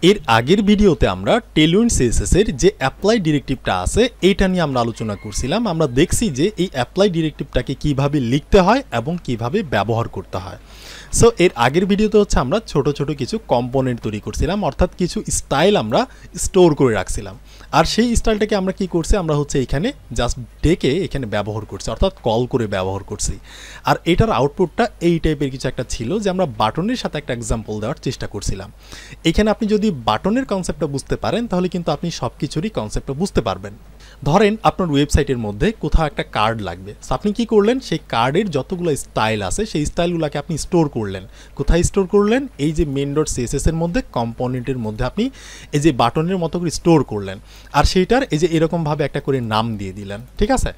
এর আগের ভিডিওতে আমরা টেলউইন্ড সিএসএস এর যে অ্যাপ্লাই ডিরেক্টিভটা আছে এইটা নিয়ে আমরা আলোচনা করছিলাম। আমরা দেখছি যে এই অ্যাপ্লাই ডিরেক্টিভটাকে কিভাবে লিখতে হয় এবং কিভাবে ব্যবহার করতে হয়। সো এর আগের ভিডিওতে হচ্ছে আমরা ছোট ছোট কিছু কম্পোনেন্ট তৈরি করছিলাম, অর্থাৎ কিছু স্টাইল আমরা স্টোর করে রাখছিলাম। আর সেই স্টাইলটাকে আমরা কি করছি, আমরা হচ্ছে এখানে জাস্ট ডেকে এখানে ব্যবহার করছি, অর্থাৎ কল করে ব্যবহার করছি। আর এটার আউটপুটটা এই টাইপের কিছু একটা ছিল যে আমরা বাটনের সাথে একটা এক্সাম্পল দেওয়ার চেষ্টা করছিলাম। এখানে আপনি যদি বাটনের কনসেপ্টটা বুঝতে পারেন তাহলে কিন্তু আপনি সব কিছুরই কনসেপ্টটা বুঝতে পারবেন। ধরেন আপনার ওয়েবসাইটের মধ্যে কোথাও একটা কার্ড লাগবে, সো আপনি কি করলেন, সেই কার্ডের যতগুলো স্টাইল আছে সেই স্টাইলগুলোকে আপনি স্টোর করলেন। কোথায় স্টোর করলেন? এই যে main.css এর মধ্যে কম্পোনেন্টের মধ্যে আপনি এই যে বাটনের মতো করে স্টোর করলেন, আর সেইটার এই যে এরকমভাবে একটা করে নাম দিয়ে দিলেন। ঠিক আছে,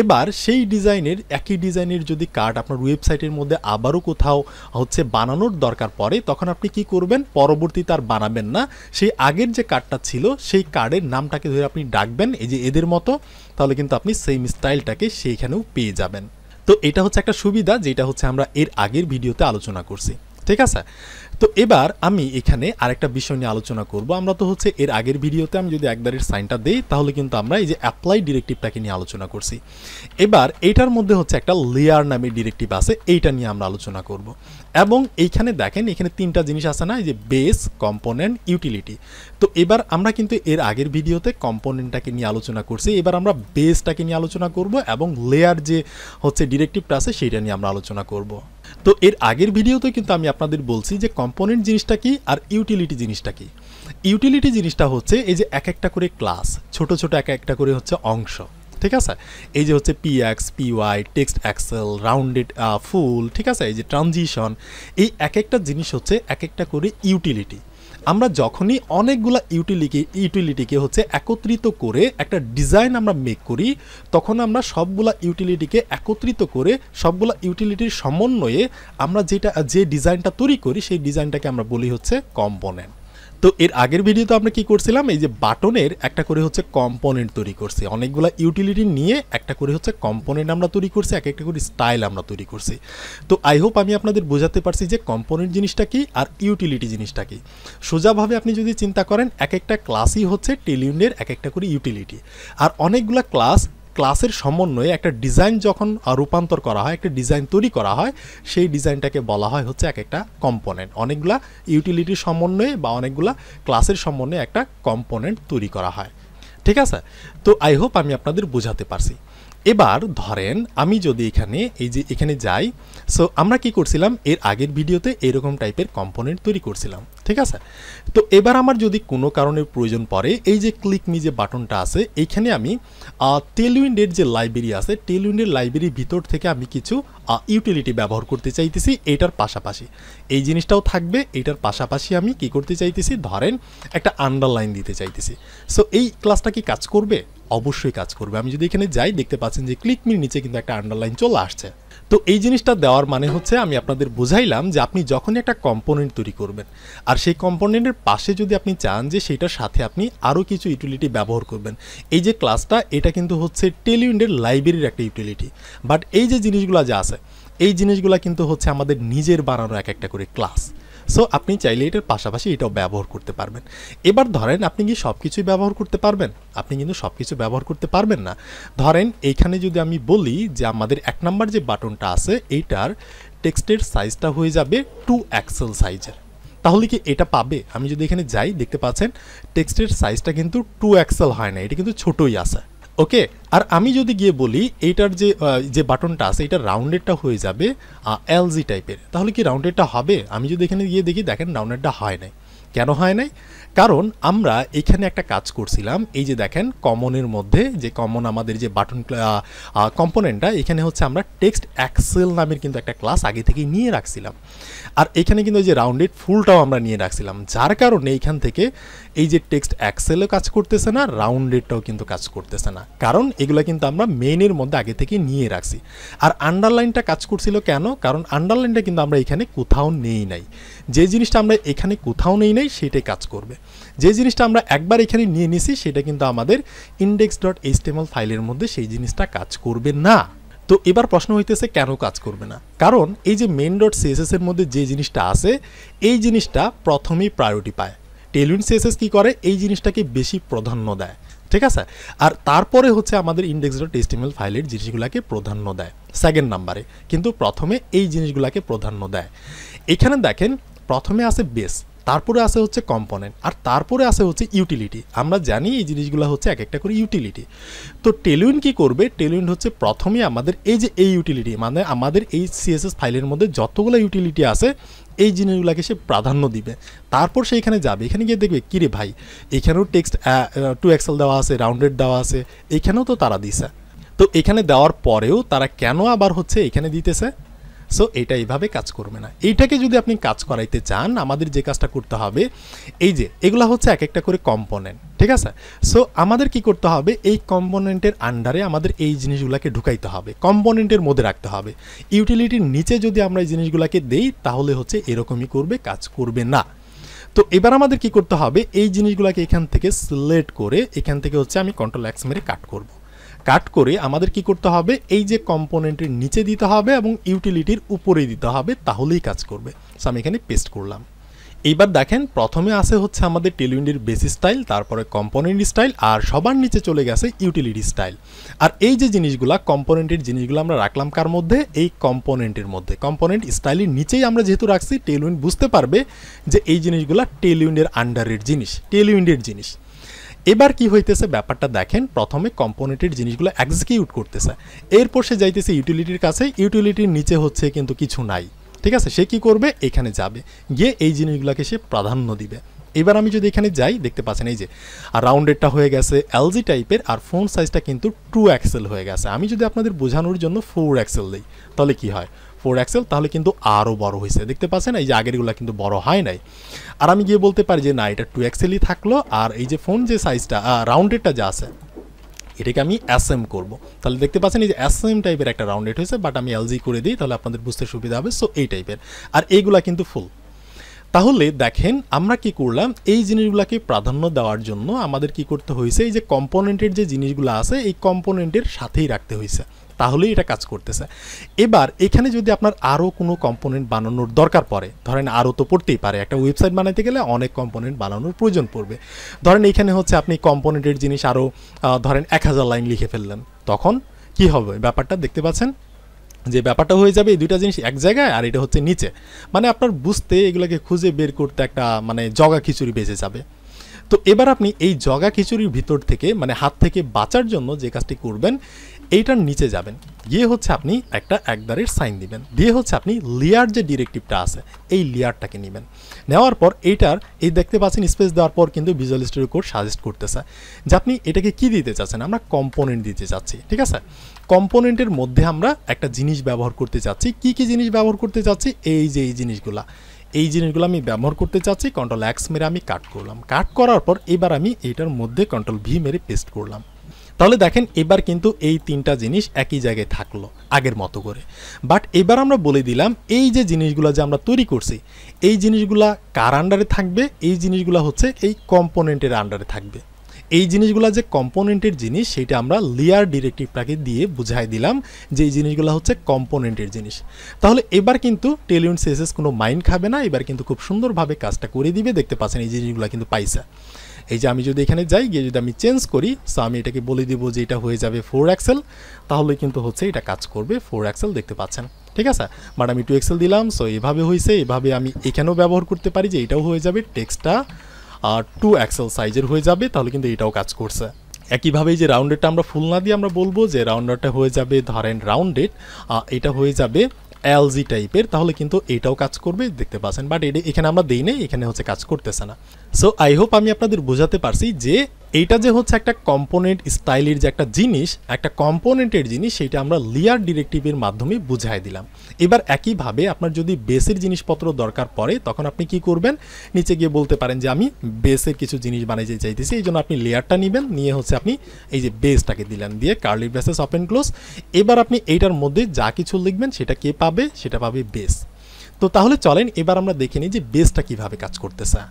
এবার সেই ডিজাইনের একই ডিজাইনের যদি কার্ড আপনার ওয়েবসাইটের মধ্যে আবারও কোথাও হচ্ছে বানানোর দরকার পড়ে, তখন আপনি কি করবেন, পরবর্তীতে আর বানাবেন না, সেই আগের যে কার্ডটা ছিল সেই কার্ডের নামটাকে ধরে আপনি ডাকবেন এই যে এদের মতো, তাহলে কিন্তু আপনি সেম স্টাইলটাকে সেইখানেও পেয়ে যাবেন। তো এটা হচ্ছে একটা সুবিধা যেটা হচ্ছে আমরা এর আগের ভিডিওতে আলোচনা করছি। ঠিক আছে, তো এবার আমি এখানে আরেকটা বিষয় নিয়ে আলোচনা করব। আমরা তো হচ্ছে এর আগের ভিডিওতে আমি যদি একবারের সাইনটা দেই তাহলে কিন্তু আমরা এই যে অ্যাপ্লাই ডিরেক্টিভটাকে নিয়ে আলোচনা করছি। এবার এইটার মধ্যে হচ্ছে একটা লেয়ার নামের ডিরেক্টিভ আছে, এইটা নিয়ে আমরা আলোচনা করব। এবং এইখানে দেখেন এখানে তিনটা জিনিস আছে না, এই যে বেস, কম্পোনেন্ট, ইউটিলিটি। তো এবার আমরা কিন্তু এর আগের ভিডিওতে কম্পোনেন্টটাকে নিয়ে আলোচনা করছি, এবার আমরা বেসটাকে নিয়ে আলোচনা করব এবং লেয়ার যে হচ্ছে ডিরেক্টিভটা আছে সেইটা নিয়ে আমরা আলোচনা করব। তো এর আগের ভিডিওতে কিন্তু আমি আপনাদের বলছি যে কম্পোনেন্ট জিনিসটা কি আর ইউটিলিটি জিনিসটা কি। ইউটিলিটি জিনিসটা হচ্ছে এই যে এক একটা করে ক্লাস, ছোট ছোট এক একটা করে হচ্ছে অংশ। ঠিক আছে, এই যে হচ্ছে px, py, text XL, rounded, full, ঠিক আছে, এই যে ট্রানজিশন, এই এক একটা জিনিস হচ্ছে এক একটা করে ইউটিলিটি। আমরা যখনই অনেকগুলা ইউটিলিটিকে হচ্ছে একত্রিত করে একটা ডিজাইন আমরা মেক করি, তখন আমরা সবগুলা ইউটিলিটিকে একত্রিত করে সবগুলা ইউটিলিটির সমন্বয়ে আমরা যে ডিজাইনটা তৈরি করি সেই ডিজাইনটাকে আমরা বলি হচ্ছে কম্পোনেন্ট। তো এর আগের ভিডিওতে আমরা কি করছিলাম, এই যে বাটনের একটা করে হচ্ছে কম্পোনেন্ট তৈরি করছি, অনেকগুলো ইউটিলিটি নিয়ে একটা করে হচ্ছে কম্পোনেন্ট আমরা তৈরি করছি, এক একটা করে স্টাইল আমরা তৈরি করছি। তো আই হোপ আমি আপনাদের বোঝাতে পারছি যে কম্পোনেন্ট জিনিসটা কি আর ইউটিলিটি জিনিসটা কি। সোজাভাবে আপনি যদি চিন্তা করেন, এক একটা ক্লাসই হচ্ছে টেলউইন্ডের এক একটা করে ইউটিলিটি, আর অনেকগুলো ক্লাসের সমন্বয়ে একটা ডিজাইন যখন রূপান্তর করা হয়, একটা ডিজাইন তৈরি করা হয়, সেই ডিজাইনটাকে বলা হয় হচ্ছে এক একটা কম্পোনেন্ট। অনেকগুলা ইউটিলিটির সমন্বয়ে বা অনেকগুলা ক্লাসের সমন্বয়ে একটা কম্পোনেন্ট তৈরি করা হয়। ঠিক আছে, তো আই হোপ আমি আপনাদের বোঝাতে পারছি। এবার ধরেন আমি যদি এখানে যাই, সো আমরা কি করছিলাম, এর আগের ভিডিওতে এরকম টাইপের কম্পোনেন্ট তৈরি করছিলাম। ঠিক আছে, তো এবার আমার যদি কোনো কারণের প্রয়োজন পড়ে, এই যে ক্লিক মি যে বাটনটা আছে, এইখানে আমি টেলউইন্ডের যে লাইব্রেরি আছে, টেলউইন্ডের লাইব্রেরির ভিতর থেকে আমি কিছু ইউটিলিটি ব্যবহার করতে চাইতেছি। এইটার পাশাপাশি এই জিনিসটাও থাকবে, এইটার পাশাপাশি আমি কি করতে চাইতেছি, ধরেন একটা আন্ডারলাইন দিতে চাইতেছি। সো এই ক্লাসটা কি কাজ করবে? অবশ্যই কাজ করবে। আমি যদি এখানে যাই, দেখতে পাচ্ছেন যে ক্লিক মির নিচে কিন্তু একটা আন্ডারলাইন চলে আসছে। তো এই জিনিসটা দেওয়ার মানে হচ্ছে আমি আপনাদের বুঝাইলাম যে আপনি যখনই একটা কম্পোনেন্ট তৈরি করবেন, আর সেই কম্পোনেন্টের পাশে যদি আপনি চান যে সেইটার সাথে আপনি আরও কিছু ইউটিলিটি ব্যবহার করবেন, এই যে ক্লাসটা এটা কিন্তু হচ্ছে টেলউইন্ডের লাইব্রেরির একটা ইউটিলিটি, বাট এই যে জিনিসগুলো যা আছে এই জিনিসগুলো কিন্তু হচ্ছে আমাদের নিজের বানানো এক একটা করে ক্লাস। সো আপনি চাইলে এটার পাশাপাশি এটাও ব্যবহার করতে পারবেন। এবার ধরেন আপনি কি সব কিছুই ব্যবহার করতে পারবেন? আপনি কিন্তু সব কিছু ব্যবহার করতে পারবেন না। ধরেন এইখানে যদি আমি বলি যে আমাদের 1 নাম্বার যে বাটনটা আছে এইটার টেক্সটের সাইজটা হয়ে যাবে 2 এক্সেল সাইজের, তাহলে কি এটা পাবে? আমি যদি এখানে যাই, দেখতে পাচ্ছেন টেক্সটের সাইজটা কিন্তু 2 এক্সেল হয় না, এটা কিন্তু ছোটই আছে। ওকে, আর আমি যদি গিয়ে বলি এইটার যে বাটনটা আছে এটা রাউন্ডেডটা হয়ে যাবে এলজি টাইপের, তাহলে কি রাউন্ডেডটা হবে? আমি যদি এখানে গিয়ে দেখি, দেখেন রাউন্ডেডটা হয় নাই। কেন হয় নাই? কারণ আমরা এখানে একটা কাজ করছিলাম, এই যে দেখেন কমনের মধ্যে যে কমন আমাদের যে বাটন কম্পোনেন্টটা, এখানে হচ্ছে আমরা টেক্সট এক্সেল নামের কিন্তু একটা ক্লাস আগে থেকেই নিয়ে রাখছিলাম, আর এখানে কিন্তু এই যে রাউন্ডেড ফুলটাও আমরা নিয়ে রাখছিলাম, যার কারণে এইখান থেকে এই যে টেক্সট এক্সেলও কাজ করতেছে না, রাউন্ডেডটাও কিন্তু কাজ করতেছে না, কারণ এগুলো কিন্তু আমরা মেইনের মধ্যে আগে থেকে নিয়ে রাখছি। আর আন্ডারলাইনটা কাজ করছিল কেন? কারণ আন্ডারলাইনটা কিন্তু আমরা এখানে কোথাও নেই নাই, যে জিনিসটা আমরা এখানে কোথাও নেই নাই সেটাই কাজ করবে। যে জিনিসটা আমরা একবার এখানে নিয়ে নিছি সেটা কিন্তু আমাদের index.html ফাইলের মধ্যে সেই জিনিসটা কাজ করবে না। তো এবার প্রশ্ন হইতেছে কেন কাজ করবে না? কারণ এই যে main.css এর মধ্যে যে জিনিসটা আছে এই জিনিসটা প্রথমেই প্রায়োরিটি পায়। টেলউইন্ড সিএসএস কি করে এই জিনিসটাকে বেশি প্রাধান্য দেয়, ঠিক আছে। আর তারপরে হচ্ছে আমাদের index.html ফাইলের জিনিসগুলোকে প্রাধান্য দেয় সেকেন্ড নাম্বারে, কিন্তু প্রথমে এই জিনিসগুলোকে প্রাধান্য দেয়। এখানে দেখেন প্রথমে আছে বেস, তারপরে আছে হচ্ছে কম্পোনেন্ট, আর তারপরে আছে হচ্ছে ইউটিলিটি। আমরা জানি এই জিনিসগুলো হচ্ছে এক একটা করে ইউটিলিটি। তো টেলউইন্ড কি করবে, টেলউইন্ড হচ্ছে প্রথমে আমাদের এই যে এই ইউটিলিটি, মানে আমাদের এই সিএসএস ফাইলের মধ্যে যতগুলো ইউটিলিটি আছে এই জিনিসগুলোকে সে প্রাধান্য দিবে। তারপর সে এখানে যাবে, এখানে গিয়ে দেখবে কিরে ভাই এখানেও টেক্সট টু এক্সেল দেওয়া আছে, রাউন্ডেড দেওয়া আছে, এখানেও তো তারা দিছে। তো এখানে দেওয়ার পরেও তারা কেন আবার হচ্ছে এখানে দিতেছে? সো এটা এইভাবে কাজ করবে না। এইটাকে যদি আপনি কাজ করাইতে চান, আমাদের যে কাজটা করতে হবে, এই যে এগুলা হচ্ছে এক একটা করে কম্পোনেন্ট, ঠিক আছে। সো আমাদের কি করতে হবে, এই কম্পোনেন্টের আন্ডারে আমাদের এই জিনিসগুলোকে ঢুকাইতে হবে, কম্পোনেন্টের মধ্যে রাখতে হবে। ইউটিলিটির নিচে যদি আমরা এই জিনিসগুলোকে দেই তাহলে হচ্ছে এরকমই করবে, কাজ করবে না। তো এবার আমাদের কি করতে হবে, এই জিনিসগুলোকে এখান থেকে সিলেক্ট করে এখান থেকে হচ্ছে আমি Ctrl+X মেরে কাট করব। কাট করে আমাদের কি করতে হবে, এই যে কম্পোনেন্টের নিচে দিতে হবে এবং ইউটিলিটির উপরে দিতে হবে, তাহলেই কাজ করবে। সো আমি এখানে পেস্ট করলাম। এইবার দেখেন প্রথমে আসে হচ্ছে আমাদের টেলউইন্ডের বেস স্টাইল, তারপরে কম্পোনেন্ট স্টাইল, আর সবার নিচে চলে গেছে ইউটিলিটি স্টাইল। আর এই যে জিনিসগুলা কম্পোনেন্টের জিনিসগুলো আমরা রাখলাম কার মধ্যে, এই কম্পোনেন্টের মধ্যে। কম্পোনেন্ট স্টাইলের নিচেই আমরা যেহেতু রাখছি, টেলউইন্ড বুঝতে পারবে যে এই জিনিসগুলা টেলউইন্ডের আন্ডারের জিনিস, টেলউইন্ডের জিনিস। এবার কি হইতেছে ব্যাপারটা দেখেন, প্রথমে কম্পোনেন্টের জিনিসগুলো এক্সিকিউট করতেছে, এরপর সে যাইতেছে ইউটিলিটির কাছে, ইউটিলিটির নিচে হচ্ছে কিন্তু কিছু নাই, ঠিক আছে। সে কি করবে, এখানে যাবে, গিয়ে এই জিনিসগুলোকে সে প্রাধান্য দিবে। এবার আমি যদি এখানে যাই, দেখতে পাচ্ছেন এই যে রাউন্ডেডটা হয়ে গেছে এলজি টাইপের, আর ফন্ট সাইজটা কিন্তু 2 এক্সেল হয়ে গেছে। আমি যদি আপনাদের বোঝানোর জন্য 4 এক্সেল দিই তাহলে কি হয়, 4 এক্সেল, তাহলে কিন্তু আরও বড় হয়েছে, দেখতে পাচ্ছেন এই যে আগেরগুলো কিন্তু বড় হয় নাই। আর আমি গিয়ে বলতে পারি যে না, এটা 2 এক্সেলই থাকলো, আর এই যে ফন্ট যে সাইজটা রাউন্ডেডটা যা আছে এটাকে আমি এসএম করব। তাহলে দেখতে পাচ্ছেন এই যে এসএম টাইপের একটা রাউন্ডেড হয়েছে, বাট আমি এলজি করে দিই, তাহলে আপনাদের বুঝতে সুবিধা হবে। সো এই টাইপের, আর এইগুলা কিন্তু ফুল। তাহলে দেখেন আমরা কি করলাম, এই জিনিসগুলোকে প্রাধান্য দেওয়ার জন্য আমাদের কি করতে হয়েছে, এই যে কম্পোনেন্টের যে জিনিসগুলো আছে এই কম্পোনেন্টের সাথেই রাখতে হয়েছে, তাহলেই এটা কাজ করতেছে। এবার এখানে যদি আপনার আরও কোনো কম্পোনেন্ট বানানোর দরকার পড়ে, ধরেন আরও তো পড়তেই পারে, একটা ওয়েবসাইট বানাতে গেলে অনেক কম্পোনেন্ট বানানোর প্রয়োজন পড়বে। ধরেন এখানে হচ্ছে আপনি কম্পোনেন্টের জিনিস আরও ধরেন 1000 লাইন লিখে ফেললেন, তখন কি হবে ব্যাপারটা দেখতে পাচ্ছেন যে ব্যাপারটা হয়ে যাবে এই দুইটা জিনিস এক জায়গায়, আর এটা হচ্ছে নিচে। মানে আপনার বুঝতে এগুলোকে খুঁজে বের করতে একটা মানে জগা খিচুড়ি বেঁচে যাবে। তো এবার আপনি এই জগা খিচুড়ির ভিতর থেকে মানে হাত থেকে বাঁচার জন্য যে কাজটি করবেন, এইটার নিচে যাবেন, গিয়ে হচ্ছে আপনি একটা একবারের সাইন দিবেন, দিয়ে হচ্ছে আপনি লেয়ার যে ডিরেক্টিভটা আছে এই লেয়ারটাকে নেবেন। নেওয়ার পর এইটার এই দেখতে পাচ্ছেন স্পেস দেওয়ার পর কিন্তু ভিজুয়াল স্টুডিও কোড সাজেস্ট করতেছে যে আপনি এটাকে কি দিতে চাচ্ছেন, আমরা কম্পোনেন্ট দিতে চাচ্ছি, ঠিক আছে। কম্পোনেন্টের মধ্যে আমরা একটা জিনিস ব্যবহার করতে চাচ্ছি, কি কি জিনিস ব্যবহার করতে চাচ্ছি, এই যে এই জিনিসগুলো আমি ব্যবহার করতে চাচ্ছি। Ctrl+X মেরে আমি কাট করলাম, কাট করার পর এবার আমি এইটার মধ্যে Ctrl+V মেরে পেস্ট করলাম। তাহলে দেখেন এবার কিন্তু এই তিনটা জিনিস একই জায়গায় থাকলো আগের মতো করে। বাট এবার আমরা বলে দিলাম এই যে জিনিসগুলো যে আমরা তৈরি করছি এই জিনিসগুলা কার আন্ডারে থাকবে, এই জিনিসগুলো হচ্ছে এই কম্পোনেন্টের আন্ডারে থাকবে। এই জিনিসগুলো যে কম্পোনেন্টের জিনিস সেটা আমরা লেয়ার ডিরেক্টিভটাকে দিয়ে বুঝাই দিলাম যে এই জিনিসগুলো হচ্ছে কম্পোনেন্টের জিনিস। তাহলে এবার কিন্তু টেলউইন্ড সিএসএস কোনো মাইন্ড খাবে না, এবার কিন্তু খুব সুন্দরভাবে কাজটা করে দিবে। দেখতে পাচ্ছেন এই জিনিসগুলো কিন্তু পাইছে। এই যে আমি যদি এখানে যাই, গিয়ে যদি আমি চেঞ্জ করি, সো আমি এটাকে বলে দিব যে এটা হয়ে যাবে 4 এক্সেল, তাহলে কিন্তু হচ্ছে এটা কাজ করবে 4 এক্সেল, দেখতে পাচ্ছেন, ঠিক আছে। বাট আমি 2 এক্সেল দিলাম, সো এভাবে হয়েছে। এভাবে আমি এখানেও ব্যবহার করতে পারি যে এটাও হয়ে যাবে, টেক্সটটা 2 এক্সেল সাইজের হয়ে যাবে, তাহলে কিন্তু এটাও কাজ করছে। একইভাবে যে রাউন্ডেডটা আমরা ফুল না দিয়ে আমরা বলবো যে রাউন্ডারটা হয়ে যাবে ধরেন রাউন্ডেড, এটা হয়ে যাবে এলজি টাইপের, তাহলে কিন্তু এটাও কাজ করবে, দেখতে পাচ্ছেন। বাট এখানে আমরা দেই নাই, এখানে হচ্ছে কাজ করতেছে না। সো আই হোপ আমি আপনাদের বোঝাতে পারছি যে এইটা যে হচ্ছে একটা কম্পোনেন্ট স্টাইলের যে একটা জিনিস, একটা কম্পোনেন্টের জিনিস, সেটা আমরা লেয়ার ডিরেক্টিভের মাধ্যমে বুঝাই দিলাম। এবার একইভাবে আপনার যদি বেসের জিনিসপত্র দরকার পড়ে তখন আপনি কি করবেন, নিচে গিয়ে বলতে পারেন যে আমি বেসের কিছু জিনিস বানাইতে চাইতেছি, এই জন্য আপনি লেয়ারটা নেবেন, নিয়ে হচ্ছে আপনি এই যে বেসটাকে দিলেন, দিয়ে কার্লি ব্রেসেস ওপেন ক্লোজ। এবার আপনি এইটার মধ্যে যা কিছু লিখবেন সেটা কে পাবে, সেটা পাবে বেস। তো তাহলে চলেন এবার আমরা দেখে নিই যে বেসটা কিভাবে কাজ করতেছে।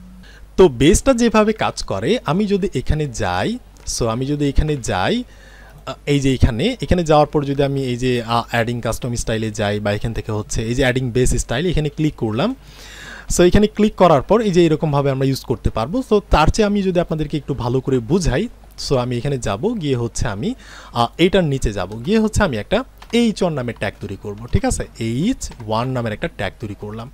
তো বেসটা যেভাবে কাজ করে, আমি যদি এখানে যাই, সো আমি যদি এখানে যাই, এই যে এখানে যাওয়ার পর যদি আমি এই যে অ্যাডিং কাস্টম স্টাইলে যাই, বা এখান থেকে হচ্ছে এই যে অ্যাডিং বেস স্টাইল, এখানে ক্লিক করলাম, সো এখানে ক্লিক করার পর এই যে এরকমভাবে আমরা ইউজ করতে পারবো। সো তার চেয়ে আমি যদি আপনাদেরকে একটু ভালো করে বুঝাই, সো আমি এখানে যাব, গিয়ে হচ্ছে আমি এইটার নিচে যাব, গিয়ে হচ্ছে আমি একটা H1 নামের ট্যাগ তৈরি করব। ঠিক আছে, H1 নামের একটা ট্যাগ তৈরি করলাম।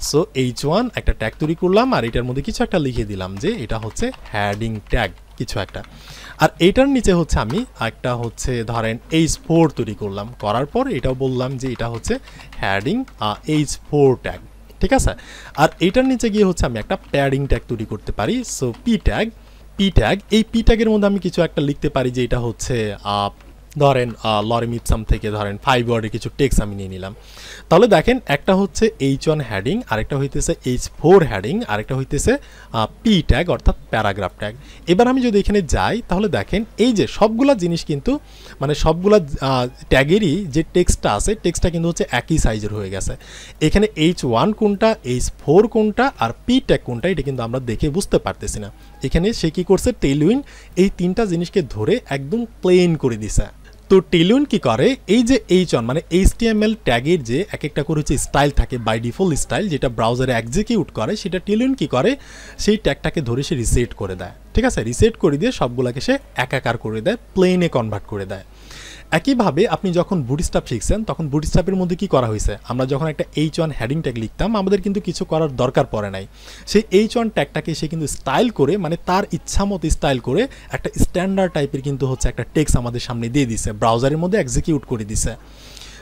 সো H1 একটা ট্যাগ তৈরি করলাম, আর এটার মধ্যে কিছু একটা লিখে দিলাম যে এটা হচ্ছে হ্যাডিং ট্যাগ কিছু একটা। আর এটার নিচে হচ্ছে আমি একটা হচ্ছে ধরেন H4 তৈরি করলাম, করার পর এটাও বললাম যে এটা হচ্ছে হ্যাডিং H4 ট্যাগ। ঠিক আছে, আর এটার নিচে গিয়ে হচ্ছে আমি একটা প্যাডিং ট্যাগ তৈরি করতে পারি। সো পি ট্যাগ, এই পি ট্যাগের মধ্যে আমি কিছু একটা লিখতে পারি যে এটা হচ্ছে ধরেন লরেম ইপসাম থেকে ধরেন 5 ওয়ার্ডের কিছু টেক্সট আমি নিয়ে নিলাম। তাহলে দেখেন একটা হচ্ছে H1 হ্যাডিং, আরেকটা হইতেছে H4 হ্যাডিং, আরেকটা হইতেছে পি ট্যাগ অর্থাৎ প্যারাগ্রাফ ট্যাগ। এবার আমি যদি এখানে যাই তাহলে দেখেন এই যে সবগুলা জিনিস কিন্তু মানে সবগুলা ট্যাগেরই যে টেক্সটটা আছে টেক্সটটা কিন্তু হচ্ছে একই সাইজের হয়ে গেছে। এখানে H1 কোনটা, H4 কোনটা আর পি ট্যাগ কোনটা এটা কিন্তু আমরা দেখে বুঝতে পারতেছি না। এখানে সে কি করছে, টেইলউইন্ড এই তিনটা জিনিসকে ধরে একদম প্লেন করে দিছে। তো টেইলউইন্ড কি করে, এই যে H1 মানে HTML ট্যাগের যে এক একটা করে হচ্ছে স্টাইল থাকে, বাই ডিফল্ট স্টাইল যেটা ব্রাউজারে এক্সিকিউট করে, সেটা টেইলউইন্ড কি করে, সেই ট্যাগটাকে ধরে সে রিসেট করে দেয়। ঠিক আছে, রিসেট করে দিয়ে সবগুলোকে সে একাকার করে দেয়, প্লেনে কনভার্ট করে দেয়। একইভাবে আপনি যখন বুটস্ট্র্যাপ শিখছেন তখন বুটস্ট্র্যাপের মধ্যে কি করা হয়েছে, আমরা যখন একটা H1 হেডিং ট্যাগ লিখতাম আমাদের কিন্তু কিছু করার দরকার পড়ে নাই। সেই H1 ট্যাগটাকে সে কিন্তু স্টাইল করে মানে তার ইচ্ছা মতো স্টাইল করে একটা স্ট্যান্ডার্ড টাইপের কিন্তু হচ্ছে একটা টেক্সট আমাদের সামনে দিয়ে দিছে, ব্রাউজারের মধ্যে এক্সিকিউট করে দিছে।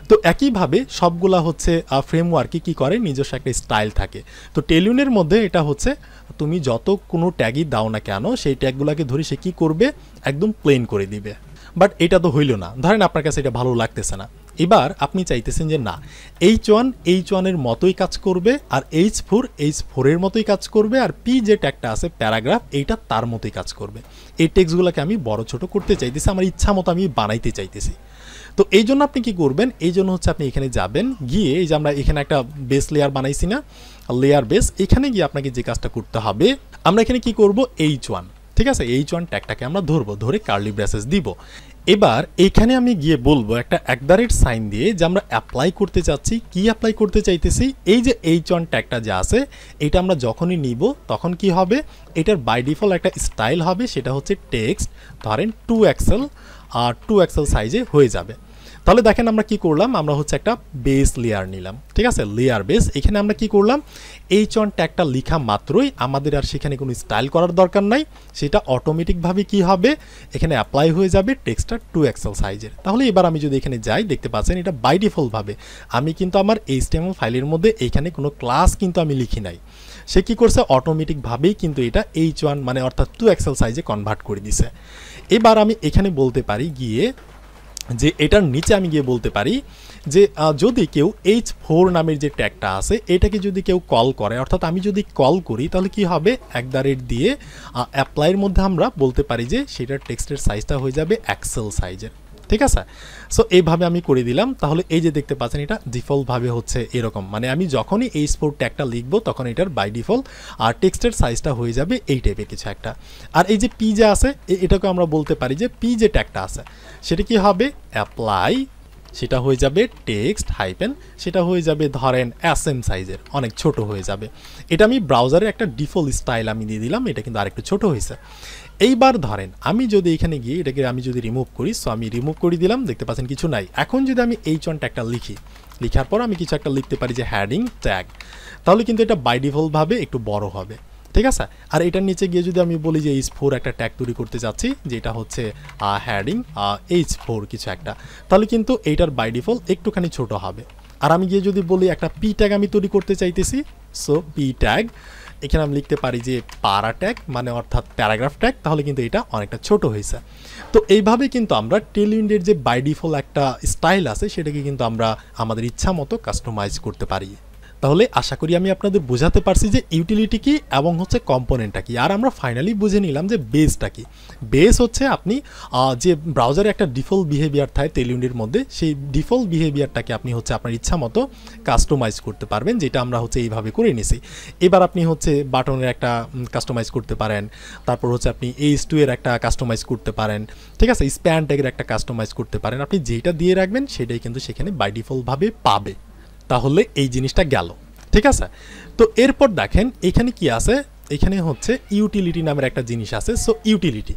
তো একইভাবে সবগুলা হচ্ছে ফ্রেমওয়ার্কে কি করে, নিজস্ব একটা স্টাইল থাকে। তো টেইলউইন্ডের মধ্যে এটা হচ্ছে তুমি যত কোনো ট্যাগই দাও না কেন সেই ট্যাগগুলোকে ধরে সে কী করবে, একদম প্লেন করে দিবে। বাট এটা তো হইল না, ধরেন আপনার কাছে এটা ভালো লাগতেছে না। এবার আপনি চাইতেছেন যে না, H1 এর মতোই কাজ করবে, আর H4 এর মতোই কাজ করবে, আর পি যে ট্যাগটা আছে প্যারাগ্রাফ এইটা তার মতোই কাজ করবে। এই টেক্সটগুলোকে আমি বড় ছোট করতে চাইতেছি, আমার ইচ্ছা মতো আমি বানাইতে চাইতেছি। তো এই জন্য আপনি কি করবেন, এই জন্য হচ্ছে আপনি এখানে যাবেন, গিয়ে এই যে আমরা এখানে একটা বেস লেয়ার বানাইছি না, লেয়ার বেস, এখানে গিয়ে আপনাকে যে কাজটা করতে হবে, আমরা এখানে কি করব H1, ঠিক আছে, H1 ট্যাগটাকে আমরা ধরবো, ধরে কার্লি ব্রেসেস দিব। এবার এখানে আমি গিয়ে বলবো একটা সাইন দিয়ে যে আমরা অ্যাপ্লাই করতে চাচ্ছি, কি অ্যাপ্লাই করতে চাইতেছি, এই যে H1 ট্যাগটা যা আছে এটা আমরা যখনই নিব তখন কি হবে, এটার বাই ডিফল্ট একটা স্টাইল হবে, সেটা হচ্ছে টেক্সট, ধরেন 2XL সাইজে হয়ে যাবে। তাহলে দেখেন আমরা কি করলাম, আমরা হচ্ছে একটা বেস লেয়ার নিলাম, ঠিক আছে, লেয়ার বেস। এখানে আমরা কি করলাম, H1 ট্যাগটা লেখা মাত্রই আমাদের আর সেখানে কোনো স্টাইল করার দরকার নাই, সেটা অটোমেটিকভাবে কি হবে, এখানে অ্যাপ্লাই হয়ে যাবে টেক্সটটা 2XL সাইজের। তাহলে এবার আমি যদি এখানে যাই, দেখতে পাচ্ছেন এটা বাই ডিফল্টভাবে আমি কিন্তু আমার HTML ফাইলের মধ্যে এইখানে কোনো ক্লাস কিন্তু আমি লিখি নাই, সে কি করছে অটোমেটিকভাবেই কিন্তু এটা H1 মানে অর্থাৎ 2XL সাইজে কনভার্ট করে দিছে। এবার আমি এখানে বলতে পারি গিয়ে যে এটার নিচে আমি গিয়ে বলতে পারি যে যদি কেউ H4 নামের যে ট্যাগটা আছে এটাকে যদি কেউ কল করে, অর্থাৎ আমি যদি কল করি তাহলে কি হবে, দিয়ে অ্যাপ্লাইয়ের মধ্যে আমরা বলতে পারি যে সেটার টেক্সটের সাইজটা হয়ে যাবে XL সাইজের। ঠিক আছে, সো এইভাবে আমি করে দিলাম। তাহলে এই যে দেখতে পাচ্ছেন এটা ডিফল্টভাবে হচ্ছে এরকম, মানে আমি যখনই H4 ট্যাগটা লিখবো তখন এটার বাই ডিফল্ট আর টেক্সটের সাইজটা হয়ে যাবে এই টাইপের কিছু একটা। আর এই যে পি যে আছে এটাকে আমরা বলতে পারি যে পি যে ট্যাগটা আছে সেটা কি হবে, অ্যাপ্লাই, সেটা হয়ে যাবে টেক্সট হাইপেন, সেটা হয়ে যাবে ধরেন SM সাইজের, অনেক ছোট হয়ে যাবে। এটা আমি ব্রাউজারে একটা ডিফল্ট স্টাইল আমি দিয়ে দিলাম, এটা কিন্তু আরেকটু ছোট হয়েছে। এইবার ধরেন আমি যদি এখানে গিয়ে এটাকে আমি যদি রিমুভ করি, সো আমি রিমুভ করে দিলাম, দেখতে পাচ্ছেন কিছু নাই। এখন যদি আমি H1 ট্যাগটা লিখি, লিখার পর আমি কিছু একটা লিখতে পারি যে হ্যাডিং ট্যাগ, তাহলে কিন্তু এটা বাই ডিফল্টভাবে একটু বড় হবে। ঠিক আছে, আর এটার নিচে গিয়ে যদি আমি বলি যে H4 একটা ট্যাগ তৈরি করতে যাচ্ছি যেটা হচ্ছে হ্যাডিং H4 কিছু একটা, তাহলে কিন্তু এইটার বাই ডিফল্ট একটুখানি ছোট হবে। আর আমি গিয়ে যদি বলি একটা পি ট্যাগ আমি তৈরি করতে চাইতেছি, সো পি ট্যাগ, এখানে আমি লিখতে পারি যে প্যারা ট্যাগ মানে অর্থাৎ প্যারাগ্রাফ ট্যাগ, তাহলে কিন্তু এটা অনেকটা ছোট হয়েছে। তো এইভাবে কিন্তু আমরা টেইলউইন্ডের যে বাই ডিফল্ট একটা স্টাইল আছে সেটাকে কিন্তু আমরা আমাদের ইচ্ছা মতো কাস্টমাইজ করতে পারি। তাহলে আশা করি আমি আপনাদের বোঝাতে পারছি যে ইউটিলিটি কি এবং হচ্ছে কম্পোনেন্টটা কি। আর আমরা ফাইনালি বুঝে নিলাম যে বেসটা কি। বেস হচ্ছে আপনি যে ব্রাউজারে একটা ডিফল্ট বিহেভিয়ার থাকে টেইলউইন্ডের মধ্যে, সেই ডিফল্ট বিহেভিয়ারটাকে আপনি হচ্ছে আপনার ইচ্ছা মতো কাস্টমাইজ করতে পারবেন, যেটা আমরা হচ্ছে এইভাবে করে নিছি। এবার আপনি হচ্ছে বাটনের একটা কাস্টমাইজ করতে পারেন, তারপর হচ্ছে আপনি H2 এর একটা কাস্টমাইজ করতে পারেন, ঠিক আছে, স্প্যান ট্যাগের একটা কাস্টমাইজ করতে পারেন। আপনি যেটা দিয়ে রাখবেন সেটাই কিন্তু সেখানে বাই ডিফল্টভাবে পাবে। তাহলে এই জিনিসটা গেল। ঠিক আছে। তো এরপর দেখেন এখানে কি আছে, এখানে হচ্ছে ইউটিলিটি নামের একটা জিনিস আছে। সো ইউটিলিটি,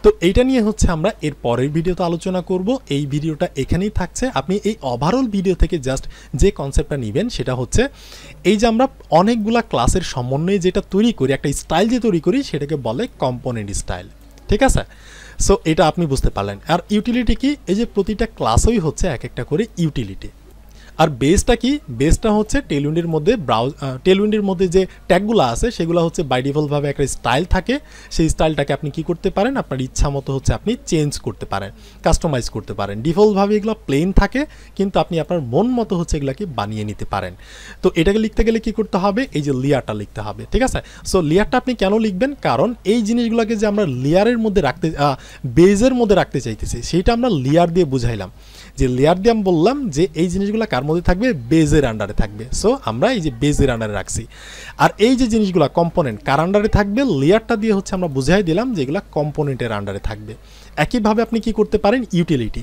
তো এইটা নিয়ে হচ্ছে আমরা এর পরের ভিডিওতে আলোচনা করব। এই ভিডিওটা এখানেই থাকছে। আপনি এই ওভারঅল ভিডিও থেকে জাস্ট যে কনসেপ্টটা নেবেন সেটা হচ্ছে এই যে আমরা অনেকগুলা ক্লাসের সমন্বয়ে যেটা তৈরি করি, একটা স্টাইল যে তৈরি করি সেটাকে বলে কম্পোনেন্ট স্টাইল। ঠিক আছে, সো এটা আপনি বুঝতে পারলেন। আর ইউটিলিটি কি, এই যে প্রতিটা ক্লাসই হচ্ছে এক একটা করে ইউটিলিটি। আর বেসটা কি, বেসটা হচ্ছে টেলউইন্ডের মধ্যে টেলউইন্ডের মধ্যে যে ট্যাগগুলো আছে সেগুলো হচ্ছে বাই ডিফল্টভাবে একটা স্টাইল থাকে। সেই স্টাইলটাকে আপনি কি করতে পারেন, আপনার ইচ্ছা মতো হচ্ছে আপনি চেঞ্জ করতে পারেন, কাস্টমাইজ করতে পারেন। ডিফল্টভাবে এগুলো প্লেন থাকে, কিন্তু আপনি আপনার মন মতো হচ্ছে এগুলোকে বানিয়ে নিতে পারেন। তো এটাকে লিখতে গেলে কি করতে হবে, এই যে লেয়ারটা লিখতে হবে। ঠিক আছে, সো লেয়ারটা আপনি কেন লিখবেন, কারণ এই জিনিসগুলোকে যে আমরা লেয়ারের মধ্যে রাখতে, বেজের মধ্যে রাখতে চাইতেছি, সেইটা আমরা লেয়ার দিয়ে বুঝাইলাম। যে লেয়ার দিয়ে আমি বললাম যে এই জিনিসগুলো কার মধ্যে থাকবে, বেজের আন্ডারে থাকবে। সো আমরা এই যে বেজের আন্ডারে রাখছি। আর এই যে জিনিসগুলো কম্পোনেন্ট কার আন্ডারে থাকবে, লেয়ারটা দিয়ে হচ্ছে আমরা বুঝাই দিলাম যে এগুলো কম্পোনেন্টের আন্ডারে থাকবে। একইভাবে আপনি কি করতে পারেন, ইউটিলিটি,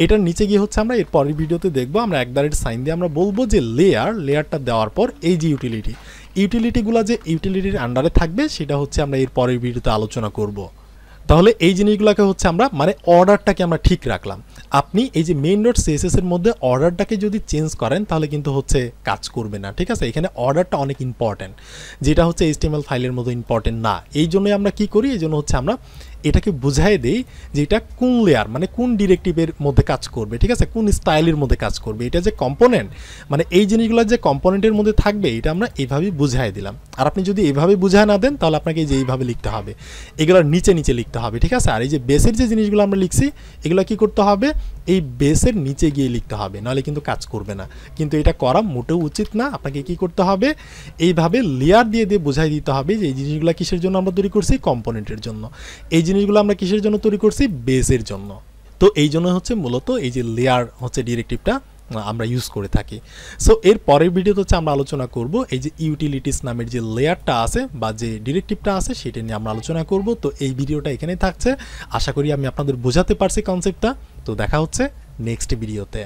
এটার নিচে গিয়ে হচ্ছে আমরা এর পরের ভিডিওতে দেখবো। আমরা এক ডাইরেক্ট সাইন দিয়ে আমরা বলবো যে লেয়ারটা দেওয়ার পর এই যে ইউটিলিটিগুলো যে ইউটিলিটির আন্ডারে থাকবে সেটা হচ্ছে আমরা এর পরের ভিডিওতে আলোচনা করব। তাহলে এই জিনিসগুলোকে হচ্ছে আমরা মানে অর্ডারটাকে আমরা ঠিক রাখলাম। আপনি এই যে মেইন ডট সিএসএস এর মধ্যে অর্ডারটাকে যদি চেঞ্জ করেন তাহলে কিন্তু হচ্ছে কাজ করবে না। ঠিক আছে, এখানে অর্ডারটা অনেক ইম্পর্টেন্ট, যেটা হচ্ছে এইচটিএমএল ফাইলের মতো ইম্পর্টেন্ট না। এই জন্যই আমরা কি করি, এই জন্য হচ্ছে আমরা এটাকে বুঝাই দেই যে এটা কোন লেয়ার মানে কোন ডিরেক্টিভের মধ্যে কাজ করবে। ঠিক আছে, কোন স্টাইলের মধ্যে কাজ করবে। এটা যে কম্পোনেন্ট মানে এই জিনিসগুলো যে কম্পোনেন্টের মধ্যে থাকবে এটা আমরা এইভাবেই বুঝাই দিলাম। আর আপনি যদি এইভাবে বুঝায় না দেন তাহলে আপনাকে এই যে এইভাবে লিখতে হবে, এগুলোর নিচে নিচে লিখতে হবে। ঠিক আছে, আর এই যে বেসের যে জিনিসগুলো আমরা লিখছি এগুলো কি করতে হবে, এই বেসের নিচে গিয়ে লিখতে হবে, নাহলে কিন্তু কাজ করবে না। কিন্তু এটা করা মোটেও উচিত না। আপনাকে কি করতে হবে, এইভাবে লেয়ার দিয়ে দিয়ে বোঝাই দিতে হবে যে এই জিনিসগুলো কিসের জন্য আমরা তৈরি করছি, কম্পোনেন্টের জন্য। এই জিনিসগুলো আমরা কিসের জন্য তৈরি করছি, বেসের জন্য। তো এই জন্য হচ্ছে মূলত এই যে লেয়ার হচ্ছে ডিরেক্টিভটা আমরা ইউজ করে থাকি। সো এর পরের ভিডিওতে হচ্ছে আমরা আলোচনা করব এই যে ইউটিলিটিস নামের যে লেয়ারটা আছে বা যে ডিরেক্টিভটা আছে সেটা নিয়ে আমরা আলোচনা করব। তো এই ভিডিওটা এখানেই থাকছে। আশা করি আমি আপনাদের বোঝাতে পারছি কনসেপ্টটা। তো দেখা হচ্ছে নেক্সট ভিডিওতে।